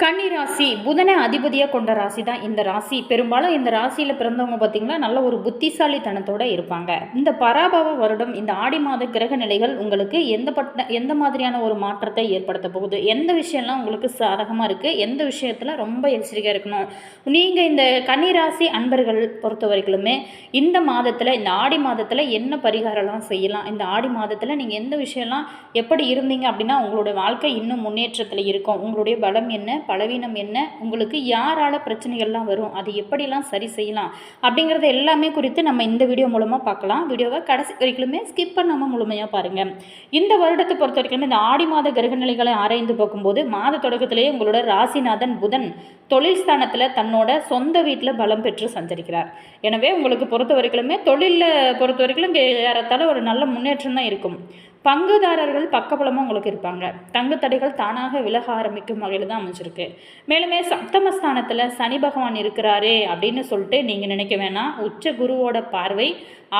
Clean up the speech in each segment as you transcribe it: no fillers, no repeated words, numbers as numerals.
கன்னி ராசி புதனை அதிபதியாக கொண்ட ராசி தான் இந்த ராசி. பெரும்பாலும் இந்த ராசியில் பிறந்தவங்க பார்த்திங்கன்னா நல்ல ஒரு புத்திசாலித்தனத்தோடு இருப்பாங்க. இந்த பராபவ வருடம் இந்த ஆடி மாத கிரக நிலைகள் உங்களுக்கு எந்த மாதிரியான ஒரு மாற்றத்தை ஏற்படுத்த போகுது, எந்த விஷயம்லாம் உங்களுக்கு சாதகமாக இருக்குது, எந்த விஷயத்தில் ரொம்ப எச்சரிக்கையாக இருக்கணும். நீங்கள் இந்த கன்னி ராசி அன்பர்கள் பொறுத்த வரைக்குமே இந்த மாதத்தில் இந்த ஆடி மாதத்தில் என்ன பரிகாரம்லாம் செய்யலாம், இந்த ஆடி மாதத்தில் நீங்கள் எந்த விஷயம்லாம் எப்படி இருந்தீங்க அப்படின்னா உங்களுடைய வாழ்க்கை இன்னும் முன்னேற்றத்தில் இருக்கும், உங்களுடைய பலம் என்ன பலவீனம் என்ன, உங்களுக்கு யாரால பிரச்சனைகள்லாம் வரும், அது எப்படிலாம் சரி செய்யலாம் அப்படிங்கிறது எல்லாமே குறித்து நம்ம இந்த வீடியோ மூலமாக பார்க்கலாம். வீடியோவை கடைசி வரைக்குமே ஸ்கிப் பண்ணாமல் முழுமையாக பாருங்கள். இந்த வருடத்தை பொறுத்த வரைக்கும் இந்த ஆடி மாத கிரகநிலைகளை ஆராய்ந்து பார்க்கும்போது மாத தொடக்கத்திலேயே உங்களோட ராசிநாதன் புதன் தொழில் ஸ்தானத்தில் தன்னோட சொந்த வீட்டில் பலம் பெற்று சஞ்சரிக்கிறார். எனவே உங்களுக்கு பொறுத்த வரைக்குமே தொழிலில் பொறுத்த வரைக்கும் ஏறத்தாழ ஒரு நல்ல முன்னேற்றம் தான் இருக்கும். பங்குதாரர்கள் பக்கபலமாக உங்களுக்கு இருப்பாங்க. தங்கு தடைகள் தானாக விலக ஆரம்பிக்கும் வகையில் தான் அமைச்சிருக்கு. மேலுமே சப்தமஸ்தானத்தில் சனி பகவான் இருக்கிறாரே அப்படின்னு சொல்லிட்டு நீங்கள் நினைக்க வேணாம். உச்ச குருவோட பார்வை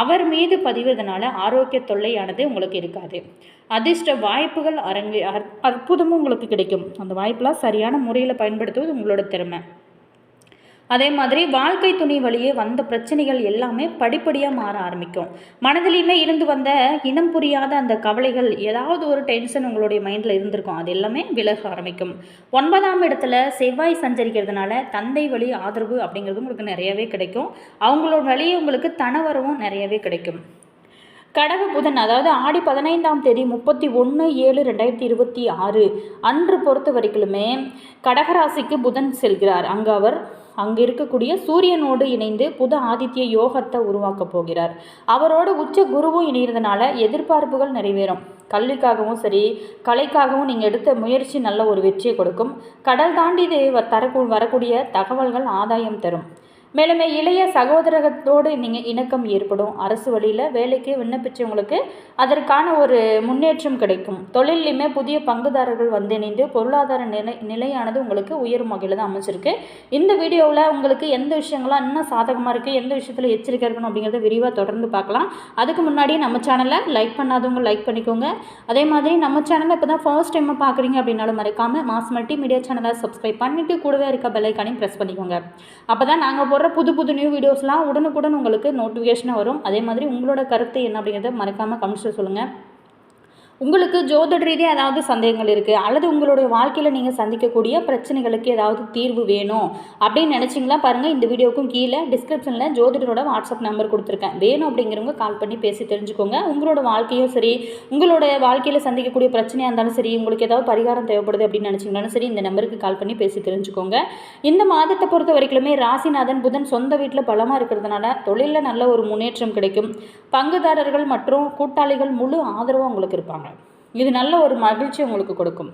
அவர் மீது பதிவதனால ஆரோக்கிய தொல்லையானது உங்களுக்கு இருக்காது. அதிர்ஷ்ட வாய்ப்புகள் அற்புதமும் உங்களுக்கு கிடைக்கும். அந்த வாய்ப்பெலாம் சரியான முறையில் பயன்படுத்துவது உங்களோட திறமை. அதே மாதிரி வாழ்க்கை துணை வழியே வந்த பிரச்சனைகள் எல்லாமே படிப்படியாக மாற ஆரம்பிக்கும். மனதிலையுமே இருந்து வந்த இனம் புரியாத அந்த கவலைகள், ஏதாவது ஒரு டென்ஷன் உங்களுடைய மைண்டில் இருந்திருக்கும், அது எல்லாமே விலக ஆரம்பிக்கும். 9ஆம் இடத்துல செவ்வாய் சஞ்சரிக்கிறதுனால தந்தை வழி ஆதரவு அப்படிங்கிறது உங்களுக்கு நிறையவே கிடைக்கும். அவங்களோட வழியே உங்களுக்கு தனவரவும் நிறையவே கிடைக்கும். கடக புதன் அதாவது ஆடி 15ஆம் தேதி 31/7/2026 அன்று பொறுத்த வரைக்குமே கடகராசிக்கு புதன் செல்கிறார். அங்கே இருக்கக்கூடிய சூரியனோடு இணைந்து புத ஆதித்ய யோகத்தை உருவாக்க போகிறார். அவரோடு உச்ச குருவும் இணைகிறதுனால எதிர்பார்ப்புகள் நிறைவேறும். கல்விக்காகவும் சரி கலைக்காகவும் நீங்கள் எடுத்த முயற்சி நல்ல ஒரு வெற்றியை கொடுக்கும். கடல் தாண்டி வரக்கூடிய தகவல்கள் ஆதாயம் தரும். மேலுமே இளைய சகோதரத்தோடு நீங்கள் இணக்கம் ஏற்படும். அரசு வழியில் வேலைக்கு விண்ணப்பிச்சவங்களுக்கு அதற்கான ஒரு முன்னேற்றம் கிடைக்கும். தொழிலையுமே புதிய பங்குதாரர்கள் வந்து இணைந்து பொருளாதார நிலையானது உங்களுக்கு உயரும் வகையில் தான் அமைச்சிருக்கு. இந்த வீடியோவில் உங்களுக்கு எந்த விஷயங்கள்லாம் இன்னும் சாதகமாக இருக்குது, எந்த விஷயத்தில் எச்சரிக்கை இருக்கணும் அப்படிங்கிறத விரிவாக தொடர்ந்து பார்க்கலாம். அதுக்கு முன்னாடி நம்ம சேனலை லைக் பண்ணாதவங்க லைக் பண்ணிக்கோங்க. அதே மாதிரி நம்ம சேனலை இப்போ தான் ஃபர்ஸ்ட் டைம் பார்க்குறீங்க அப்படின்னாலும் மறக்காமல் மாஸ் மல்டி மீடியா சேனலை சப்ஸ்கிரைப் பண்ணிவிட்டு கூடவே இருக்க பெல் ஐக்கானையும் ப்ரெஸ் பண்ணிக்கோங்க. அப்போ தான் நாங்கள் புது நியூ வீடியோஸ்லாம் உடனுக்குடன் உங்களுக்கு நோட்டிஃபிகேஷனாக வரும். அதே மாதிரி உங்களோட கருத்து என்ன அப்படிங்கிறத மறக்காமல் கமெண்ட்ஸில் சொல்லுங்கள். உங்களுக்கு ஜோதிட ரீதியாக ஏதாவது சந்தேகங்கள் இருக்குது அல்லது உங்களுடைய வாழ்க்கையில் நீங்கள் சந்திக்கக்கூடிய பிரச்சனைகளுக்கு ஏதாவது தீர்வு வேணும் அப்படின்னு நினச்சிங்களா பாருங்கள், இந்த வீடியோக்கும் கீழே டிஸ்கிரிப்ஷனில் ஜோதிடரோட வாட்ஸ்அப் நம்பர் கொடுத்துருக்கேன். வேணும் அப்படிங்கிறவங்க கால் பண்ணி பேசி தெரிஞ்சுக்கோங்க. உங்களோட வாழ்க்கையும் சரி உங்களோட வாழ்க்கையில் சந்திக்கக்கூடிய பிரச்சனையாக இருந்தாலும் சரி உங்களுக்கு ஏதாவது பரிகாரம் தேவைப்படுது அப்படின்னு நினச்சிங்களாலும் சரி இந்த நம்பருக்கு கால் பண்ணி பேசி தெரிஞ்சுக்கோங்க. இந்த மாதத்தை பொறுத்த வரைக்குமே ராசிநாதன் புதன் சொந்த வீட்டில் பலமாக இருக்கிறதுனால தொழிலில் நல்ல ஒரு முன்னேற்றம் கிடைக்கும். பங்குதாரர்கள் மற்றும் கூட்டாளிகள் முழு ஆதரவும் உங்களுக்கு இருப்பாங்க. இது நல்ல ஒரு மகிழ்ச்சி உங்களுக்கு கொடுக்கும்.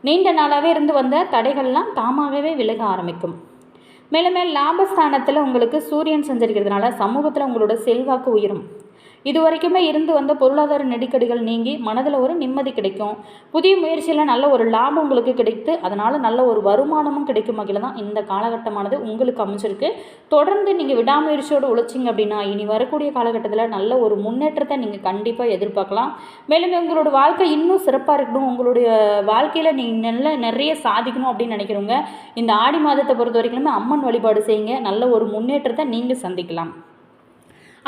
நீண்ட நாளாகவே இருந்து வந்த தடைகள்லாம் தாமாகவே விலக ஆரம்பிக்கும். மேலுமே லாபஸ்தானத்தில் உங்களுக்கு சூரியன் சஞ்சரிக்கிறதுனால சமூகத்தில் உங்களோட செல்வாக்கு உயரும். இது வரைக்குமே இருந்து வந்த பொருளாதார நெருக்கடிகள் நீங்கி மனதில் ஒரு நிம்மதி கிடைக்கும். புதிய முயற்சியில் நல்ல ஒரு லாபம் உங்களுக்கு கிடைத்து அதனால் நல்ல ஒரு வருமானமும் கிடைக்கும் வகையில் தான் இந்த காலகட்டமானது உங்களுக்கு அமைச்சிருக்கு. தொடர்ந்து நீங்கள் விடாமுயற்சியோடு உழைச்சிங்க அப்படின்னா இனி வரக்கூடிய காலகட்டத்தில் நல்ல ஒரு முன்னேற்றத்தை நீங்கள் கண்டிப்பாக எதிர்பார்க்கலாம். மேலும் உங்களோட வாழ்க்கை இன்னும் சிறப்பாக இருக்கணும், உங்களுடைய வாழ்க்கையில் நீங்கள் நிறைய சாதிக்கணும் அப்படின்னு நினைக்கிறவங்க இந்த ஆடி மாதத்தை பொறுத்த வரைக்குமே அம்மன் வழிபாடு செய்யுங்க. நல்ல ஒரு முன்னேற்றத்தை நீங்கள் சந்திக்கலாம்.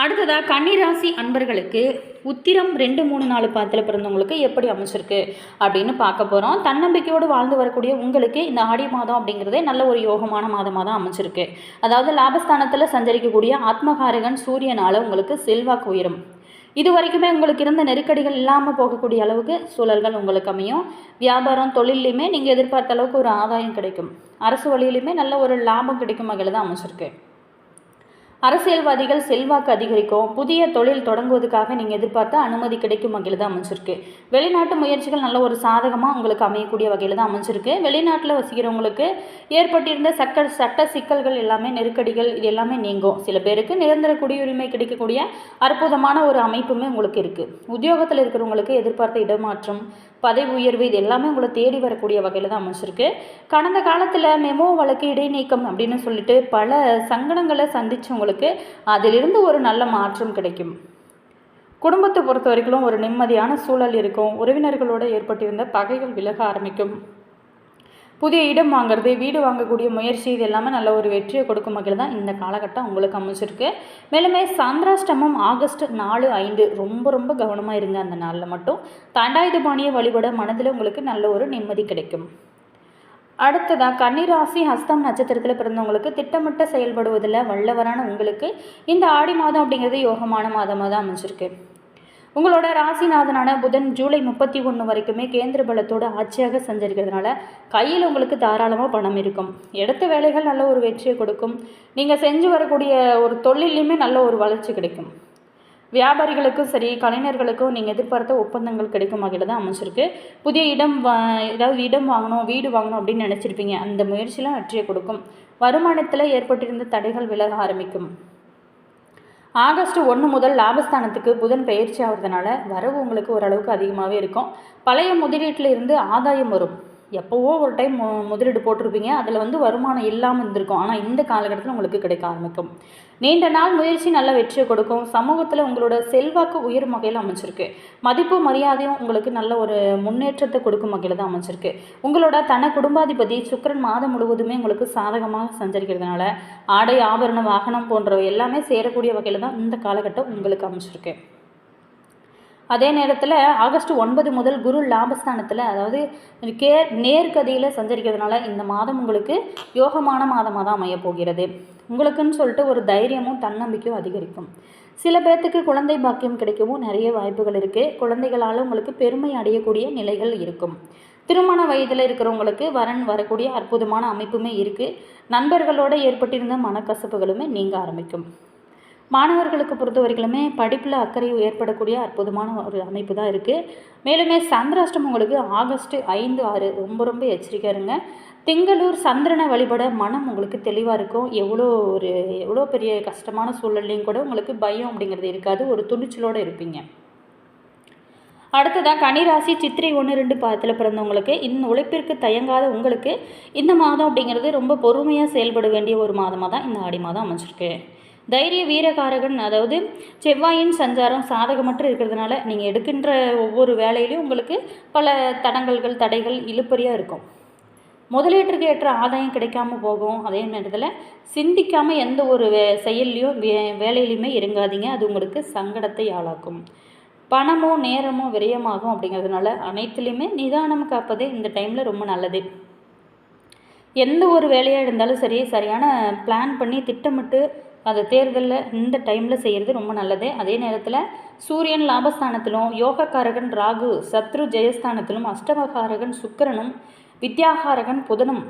அடுத்ததாக கன்னிராசி அன்பர்களுக்கு உத்திரம் 2, 3, 4 பாதத்தில் பிறந்தவங்களுக்கு எப்படி அமைச்சிருக்கு அப்படின்னு பார்க்க போகிறோம். தன்னம்பிக்கையோடு வாழ்ந்து வரக்கூடிய உங்களுக்கு இந்த ஆடி மாதம் அப்படிங்கிறதே நல்ல ஒரு யோகமான மாதமாக தான் அமைச்சிருக்கு. அதாவது லாபஸ்தானத்தில் சஞ்சரிக்கக்கூடிய ஆத்மகாரகன் சூரியனால் உங்களுக்கு செல்வாக்கு உயரும். இது வரைக்குமே உங்களுக்கு இருந்த நெருக்கடிகள் இல்லாமல் போகக்கூடிய அளவுக்கு சூழல்கள் உங்களுக்கு அமையும். வியாபாரம் தொழிலையுமே நீங்கள் எதிர்பார்த்த அளவுக்கு ஒரு ஆதாயம் கிடைக்கும். அரசு வழியிலுமே நல்ல ஒரு லாபம் கிடைக்கும் வகையில் தான் அமைச்சிருக்கு. அரசியல்வாதிகள் செல்வாக்கு அதிகரிக்கும். புதிய தொழில் தொடங்குவதற்காக நீங்கள் எதிர்பார்த்த அனுமதி கிடைக்கும் வகையில் தான் அமைச்சிருக்கு. வெளிநாட்டு முயற்சிகள் நல்ல ஒரு சாதகமாக உங்களுக்கு அமையக்கூடிய வகையில் தான் அமைச்சிருக்கு. வெளிநாட்டில் வசிக்கிறவங்களுக்கு ஏற்பட்டிருந்த சட்ட சிக்கல்கள் எல்லாமே நெருக்கடிகள் இது எல்லாமே நீங்கும். சில பேருக்கு நிரந்தர குடியுரிமை கிடைக்கக்கூடிய அற்புதமான ஒரு அமைப்புமே உங்களுக்கு இருக்குது. உத்தியோகத்தில் இருக்கிறவங்களுக்கு எதிர்பார்த்த இடமாற்றம் பதவி உயர்வு இது எல்லாமே உங்களை தேடி வரக்கூடிய வகையில் தான் அமைச்சிருக்கு. கடந்த காலத்தில் மெமோ வழக்கு இடைநீக்கம் அப்படின்னு சொல்லிட்டு பல சங்கடங்களை சந்தித்தவங்களுக்கு அதிலிருந்து ஒரு நல்ல மாற்றம் கிடைக்கும். குடும்பத்தை பொறுத்த வரைக்கும் ஒரு நிம்மதியான சூழல் இருக்கும். உறவினர்களோடு ஏற்பட்டிருந்த பகைகள் விலக ஆரம்பிக்கும். புதிய இடம் வாங்குறது, வீடு வாங்கக்கூடிய முயற்சி, இது எல்லாமே நல்ல ஒரு வெற்றியை கொடுக்கும் வகையில் தான் இந்த காலகட்டம் உங்களுக்கு அமைச்சிருக்கு. மேலுமே சந்திராஷ்டமம் ஆகஸ்ட் 4, 5 ரொம்ப ரொம்ப கவனமாக இருங்க. அந்த நாளில் மட்டும் தண்டாயுதபாணியை வழிபட மனதில் உங்களுக்கு நல்ல ஒரு நிம்மதி கிடைக்கும். அடுத்ததாக கன்னிராசி ஹஸ்தம் நட்சத்திரத்தில் பிறந்தவங்களுக்கு திட்டமிட்ட செயல்படுவதில் வல்லவரான உங்களுக்கு இந்த ஆடி மாதம் அப்படிங்கிறது யோகமான மாதமாக தான் அமைச்சிருக்கு. உங்களோட ராசிநாதனான புதன் ஜூலை 31 வரைக்குமே கேந்திர பலத்தோடு ஆட்சியாக சஞ்சரிக்கிறதுனால கையில் உங்களுக்கு தாராளமாக பணம் இருக்கும். எடுத்த வேலைகள் நல்ல ஒரு வெற்றியை கொடுக்கும். நீங்கள் செஞ்சு வரக்கூடிய ஒரு தொழிலையுமே நல்ல ஒரு வளர்ச்சி கிடைக்கும். வியாபாரிகளுக்கும் சரி, கலைஞர்களுக்கும் நீங்கள் எதிர்பார்த்த ஒப்பந்தங்கள் கிடைக்கும் வகையில் தான் அமைச்சிருக்கு. புதிய ஏதாவது இடம் வாங்கணும், வீடு வாங்கணும் அப்படின்னு நினச்சிருப்பீங்க. அந்த முயற்சியெலாம் வெற்றியை கொடுக்கும். வருமானத்தில் ஏற்பட்டிருந்த தடைகள் விலக ஆரம்பிக்கும். ஆகஸ்ட் 1 முதல் லாபஸ்தானத்துக்கு புதன் பயிற்சி ஆகிறதுனால வரவு உங்களுக்கு ஓரளவுக்கு அதிகமாகவே இருக்கும். பழைய முதலீட்டில் இருந்து ஆதாயம் வரும். எப்போவோ ஒரு டைம் முதலீடு போட்டிருப்பீங்க, அதில் வருமானம் இல்லாமல் இருந்திருக்கும். ஆனால் இந்த காலகட்டத்தில் உங்களுக்கு கிடைக்க ஆரம்பிக்கும். நீண்ட நாள் முயற்சி நல்ல வெற்றியை கொடுக்கும். சமூகத்தில் உங்களோட செல்வாக்கு உயரும் வகையில் அமைச்சிருக்கு. மதிப்பு மரியாதையும் உங்களுக்கு நல்ல ஒரு முன்னேற்றத்தை கொடுக்கும் வகையில் தான் அமைச்சிருக்கு. உங்களோட குடும்பாதிபதி சுக்கிரன் மாதம் முழுவதுமே உங்களுக்கு சாதகமாக சஞ்சரிக்கிறதுனால ஆடை, ஆபரண, வாகனம் போன்றவை எல்லாமே சேரக்கூடிய வகையில் தான் இந்த காலகட்டம் உங்களுக்கு அமைச்சிருக்கு. அதே நேரத்தில் ஆகஸ்ட் 9 முதல் குரு லாபஸ்தானத்தில், அதாவது நேர்கதியில் சஞ்சரிக்கிறதுனால இந்த மாதம் உங்களுக்கு யோகமான மாதமாக தான் அமையப்போகிறது. உங்களுக்குன்னு சொல்லிட்டு ஒரு தைரியமும் தன்னம்பிக்கையும் அதிகரிக்கும். சில பேர்த்துக்கு குழந்தை பாக்கியம் கிடைக்கவும் நிறைய வாய்ப்புகள் இருக்குது. குழந்தைகளால் உங்களுக்கு பெருமை அடையக்கூடிய நிலைகள் இருக்கும். திருமண வயதில் இருக்கிறவங்களுக்கு வரன் வரக்கூடிய அற்புதமான அமைப்புமே இருக்குது. நண்பர்களோடு ஏற்பட்டிருந்த மனக்கசப்புகளுமே நீங்க ஆரம்பிக்கும். மாணவர்களுக்கு பொறுத்த வரைக்குமே படிப்பில் அக்கறை ஏற்படக்கூடிய அற்புதமான ஒரு அமைப்பு தான் இருக்குது. மேலுமே சந்திராஷ்டம் உங்களுக்கு ஆகஸ்ட் 5, 6 ரொம்ப ரொம்ப எச்சரிக்கையாக இருங்க. திங்களூர் சந்திரனை வழிபட மனம் உங்களுக்கு தெளிவாக இருக்கும். எவ்வளோ பெரிய கஷ்டமான சூழல்லையும் கூட உங்களுக்கு பயம் அப்படிங்கிறது இருக்காது. ஒரு துணிச்சலோடு இருப்பீங்க. அடுத்ததாக கன்னிராசி சித்திரை 1, 2 பாதத்தில் பிறந்தவங்களுக்கு இந்த உழைப்பிற்கு தயங்காத உங்களுக்கு இந்த மாதம் அப்படிங்கிறது ரொம்ப பொறுமையாக செயல்பட வேண்டிய ஒரு மாதமாக தான் இந்த ஆடி மாதம் அமைச்சிருக்கு. தைரிய வீரகாரகன், அதாவது செவ்வாயின் சஞ்சாரம் சாதகமற்று இருக்கிறதுனால நீங்கள் எடுக்கின்ற ஒவ்வொரு வேலையிலையும் உங்களுக்கு பல தடைகள் இழுப்பறியாக இருக்கும். முதலீட்டுக்கு ஏற்ற ஆதாயம் கிடைக்காம போகும். அதே நேரத்தில் சிந்திக்காமல் எந்த ஒரு செயல்லையும் வேலையிலையுமே இறங்காதீங்க. அது உங்களுக்கு சங்கடத்தை ஆளாக்கும். பணமோ நேரமோ விரயமாகும். அப்படிங்கிறதுனால அனைத்துலேயுமே நிதானம் காப்பதே இந்த டைமில் ரொம்ப நல்லது. எந்த ஒரு வேலையாக இருந்தாலும் சரி, சரியான பிளான் பண்ணி திட்டமிட்டு அதை தேர்தலில் இந்த டைமில் செய்கிறது ரொம்ப நல்லது. அதே நேரத்தில் சூரியன் லாபஸ்தானத்திலும், யோகக்காரகன் ராகு சத்ரு ஜெயஸ்தானத்திலும், அஷ்டமகாரகன் சுக்கிரனும், வித்யாகாரகன் புதனும்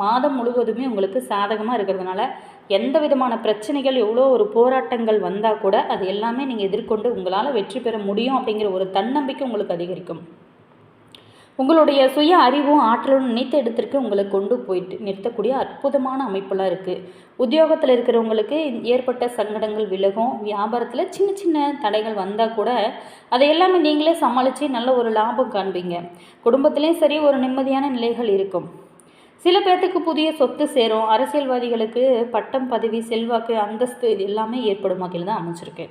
மாதம் முழுவதுமே உங்களுக்கு சாதகமாக இருக்கிறதுனால எந்த விதமான பிரச்சனைகள், எவ்வளோ ஒரு போராட்டங்கள் வந்தால் கூட அது எல்லாமே நீங்கள் எதிர்கொண்டு உங்களால் வெற்றி பெற முடியும் அப்படிங்கிற ஒரு தன்னம்பிக்கை உங்களுக்கு அதிகரிக்கும். உங்களுடைய சுய அறிவும் ஆற்றலும் நினைத்த இடத்திற்கு உங்களை கொண்டு போயிட்டு நிறுத்தக்கூடிய அற்புதமான அமைப்பெல்லாம் இருக்குது. உத்தியோகத்தில் இருக்கிறவங்களுக்கு ஏற்பட்ட சங்கடங்கள் விலகும். வியாபாரத்தில் சின்ன சின்ன தடைகள் வந்தால் கூட அதை எல்லாமே நீங்களே சமாளித்து நல்ல ஒரு லாபம் காண்பீங்க. குடும்பத்திலையும் சரி ஒரு நிம்மதியான நிலைகள் இருக்கும். சில பேர்த்துக்கு புதிய சொத்து சேரும். அரசியல்வாதிகளுக்கு பட்டம், பதவி, செல்வாக்கு, அந்தஸ்து இது எல்லாமே ஏற்படும் வகையில் தான் அமைச்சிருக்கு.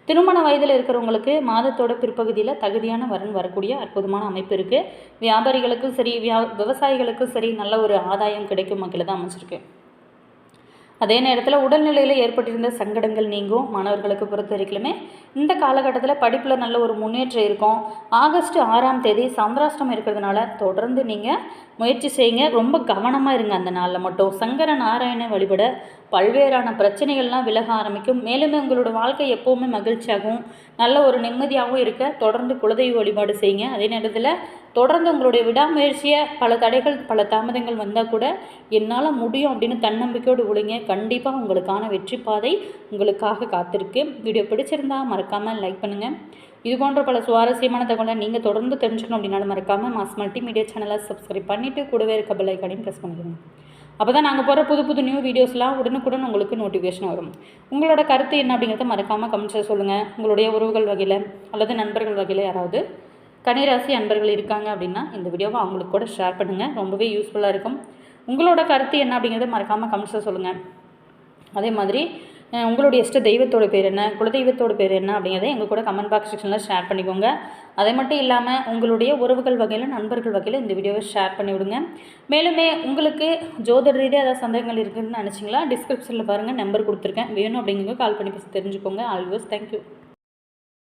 திருமண வயதில் இருக்கிறவங்களுக்கு மாதத்தோட பிற்பகுதியில் தகுதியான வரன் வரக்கூடிய அற்புதமான அமைப்பு இருக்குது. வியாபாரிகளுக்கும் சரி, விவசாயிகளுக்கும் சரி நல்ல ஒரு ஆதாயம் கிடைக்கும் வகையில் தான் அமைச்சிருக்கு. அதே நேரத்தில் உடல்நிலையில் ஏற்பட்டிருந்த சங்கடங்கள் நீங்கும். மாணவர்களுக்கு பொறுத்த வரைக்குமே இந்த காலகட்டத்தில் படிப்பில் நல்ல ஒரு முன்னேற்றம் இருக்கும். ஆகஸ்ட் 6ஆம் தேதி சந்திராஷ்டம் இருக்கிறதுனால தொடர்ந்து நீங்கள் முயற்சி செய்யுங்க. ரொம்ப கவனமாக இருங்க. அந்த நாளில் மட்டும் சங்கர நாராயண வழிபட பல்வேறான பிரச்சனைகள்லாம் விலக ஆரம்பிக்கும். மேலுமே உங்களோட வாழ்க்கை எப்போவுமே மகிழ்ச்சியாகவும் நல்ல ஒரு நிம்மதியாகவும் இருக்க தொடர்ந்து குலதெய்வ வழிபாடு செய்யுங்க. அதே நேரத்தில் தொடர்ந்து உங்களுடைய விடாமுயற்சியை பல தடைகள், பல தாமதங்கள் வந்தால் கூட என்னால் முடியும் அப்படின்னு தன்னம்பிக்கையோடு உழைங்க. கண்டிப்பாக உங்களுக்கான வெற்றி பாதை உங்களுக்காக காத்திருக்கு. வீடியோ பிடிச்சிருந்தா மறக்காமல் லைக் பண்ணுங்கள். இது போன்ற பல சுவாரஸ்யமான தகவலை நீங்கள் தொடர்ந்து தெரிஞ்சுக்கணும் அப்படின்னாலும் மறக்காமல் மாஸ் மல்டிமீடியா சேனலை சப்ஸ்கிரைப் பண்ணிவிட்டு கூடவே இருக்க பெல் ஐகானையும் ப்ரெஸ் பண்ணிக்கணும். அப்போ தான் நாங்கள் போகிற புது நியூ வீடியோஸ்லாம் உடனுக்குடன் உங்களுக்கு நோட்டிஃபிகேஷன் வரும். உங்களோட கருத்து என்ன அப்படிங்கிறத மறக்காமல் கமெண்ட்ஸில் சொல்லுங்கள். உங்களுடைய உறவுகள் வகையில் அல்லது நண்பர்கள் வகையில் யாராவது கன்னிராசி அன்பர்கள் இருக்காங்க அப்படின்னா இந்த வீடியோவை அவங்களுக்கு கூட ஷேர் பண்ணுங்கள். ரொம்பவே யூஸ்ஃபுல்லாக இருக்கும். உங்களோட கருத்து என்ன அப்படிங்கிறத மறக்காமல் கமெண்ட்ஸில் சொல்லுங்கள். அதே மாதிரி உங்களுடைய இஷ்ட தெய்வத்தோட பேர் என்ன, குலதெய்வத்தோட பேர் என்ன அப்படிங்கிறத எங்கள் கூட கமெண்ட் பாக்ஸ் செக்ஷனில் ஷேர் பண்ணிக்கோங்க. அதை மட்டும் இல்லாமல் உங்களுடைய உறவுகள் வகையில், நண்பர்கள் வகையில் இந்த வீடியோவை ஷேர் பண்ணிவிடுங்க. மேலுமே உங்களுக்கு ஜோதிட ரீதியாக ஏதாவது சந்தேகங்கள் இருக்குதுன்னு நினச்சிங்களா, டிஸ்கிரிப்ஷனில் பாருங்கள், நம்பர் கொடுத்துருக்கேன். வேணும் அப்படிங்கிறவங்க கால் பண்ணி பேசி தெரிஞ்சுக்கோங்க. Always thank you.